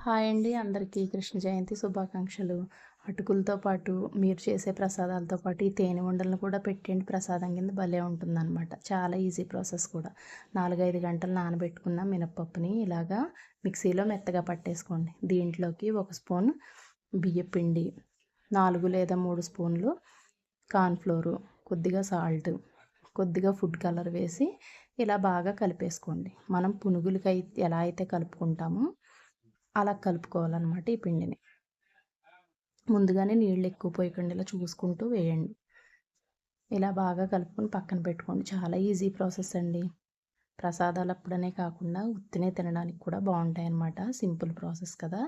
Hi అండి. అందరికీ కృష్ణ జయంతి శుభాకాంక్షలు. అటుకులతో పాటు మీరు చేసే ప్రసాదాలతో పాటు ఈ తేనె ఉండలను కూడా పెట్టండి. ప్రసాదం కింద భలే ఉంటుందన్నమాట. చాలా ఈజీ ప్రాసెస్ కూడా. 4, 5 గంటలు నానబెట్టుకున్న మినపప్పుని ఇలాగా మిక్సీలో మెత్తగా పట్టేసుకోండి. దీంట్లోకి 1 స్పూన్ బియ్యపిండి, 4 లేదా 3 స్పూన్లు కార్న్‌ఫ్లోరు, కొద్దిగా సాల్ట్, కొద్దిగా ఫుడ్ కలర్ వేసి ఇలా బాగా కలిపేసుకోండి. మనం పునుగులకై ఎలా అయితే కలుపుకుంటామో అలా కలుపుకోవాలన్నమాట ఈ పిండిని. ముందుగానే నీళ్ళు ఎక్కువ పోయకండి, ఇలా చూసుకుంటూ వేయండి. ఇలా బాగా కలుపుకొని పక్కన పెట్టుకోండి. చాలా ఈజీ ప్రాసెస్ అండి. ప్రసాదాలు అప్పుడనే కాకుండా ఉత్తినే తినడానికి కూడా బాగుంటాయన్నమాట. సింపుల్ ప్రాసెస్ కదా.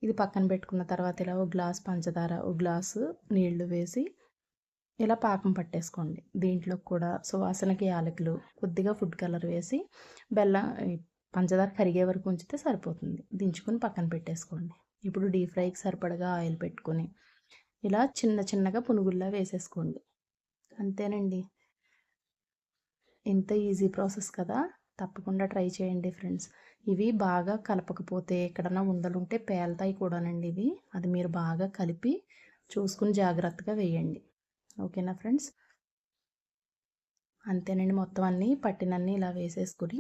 ఇది పక్కన పెట్టుకున్న తర్వాత ఇలా ఒక గ్లాస్ పంచదార, ఒక గ్లాసు నీళ్లు వేసి ఇలా పాకం పట్టేసుకోండి. దీంట్లో కూడా సువాసనకి యాలకులు, కొద్దిగా ఫుడ్ కలర్ వేసి బెల్లం పంచదార కరిగే వరకు ఉంచితే సరిపోతుంది. దించుకొని పక్కన పెట్టేసుకోండి. ఇప్పుడు డీప్ ఫ్రైకి సరిపడగా ఆయిల్ పెట్టుకొని ఇలా చిన్న చిన్నగా పునుగుల్లా వేసేసుకోండి. అంతేనండి. ఇంత ఈజీ ప్రాసెస్ కదా. తప్పకుండా ట్రై చేయండి ఫ్రెండ్స్. ఇవి బాగా కలపకపోతే ఎక్కడన్నా ఉండలుంటే పేలుతాయి కూడానండి ఇవి. అది మీరు బాగా కలిపి చూసుకుని జాగ్రత్తగా వేయండి. ఓకేనా ఫ్రెండ్స్. అంతేనండి. మొత్తం అన్నీ పట్టినన్నీ ఇలా వేసేసుకుని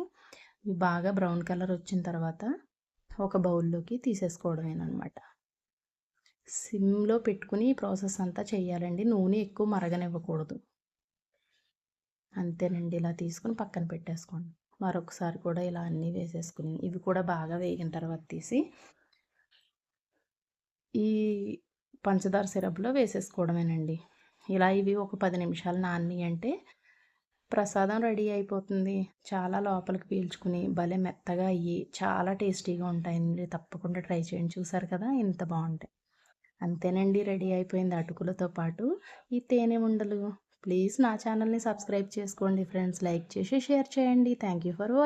ఇవి బాగా బ్రౌన్ కలర్ వచ్చిన తర్వాత ఒక బౌల్లోకి తీసేసుకోవడమేనమాట. సిమ్లో పెట్టుకుని ఈ ప్రాసెస్ అంతా చేయాలండి. నూనె ఎక్కువ మరగనివ్వకూడదు. అంతేనండి. ఇలా తీసుకుని పక్కన పెట్టేసుకోండి. మరొకసారి కూడా ఇలా అన్నీ వేసేసుకుని ఇవి కూడా బాగా వేగిన తర్వాత తీసి ఈ పంచదార సిరప్లో వేసేసుకోవడమేనండి. ఇలా ఇవి ఒక 10 నిమిషాలు నానియంటే ప్రసాదం రెడీ అయిపోతుంది. చాలా లోపలికి పీల్చుకుని భలే మెత్తగా అయ్యి చాలా టేస్టీగా ఉంటాయండి. తప్పకుండా ట్రై చేయండి. చూసారు కదా ఎంత బాగుంటాయి. అంతేనండి, రెడీ అయిపోయింది అటుకులతో పాటు ఈ తేనె ఉండలు. ప్లీజ్ నా ఛానల్ని సబ్స్క్రైబ్ చేసుకోండి ఫ్రెండ్స్. లైక్ చేసి షేర్ చేయండి. Thank you for watching.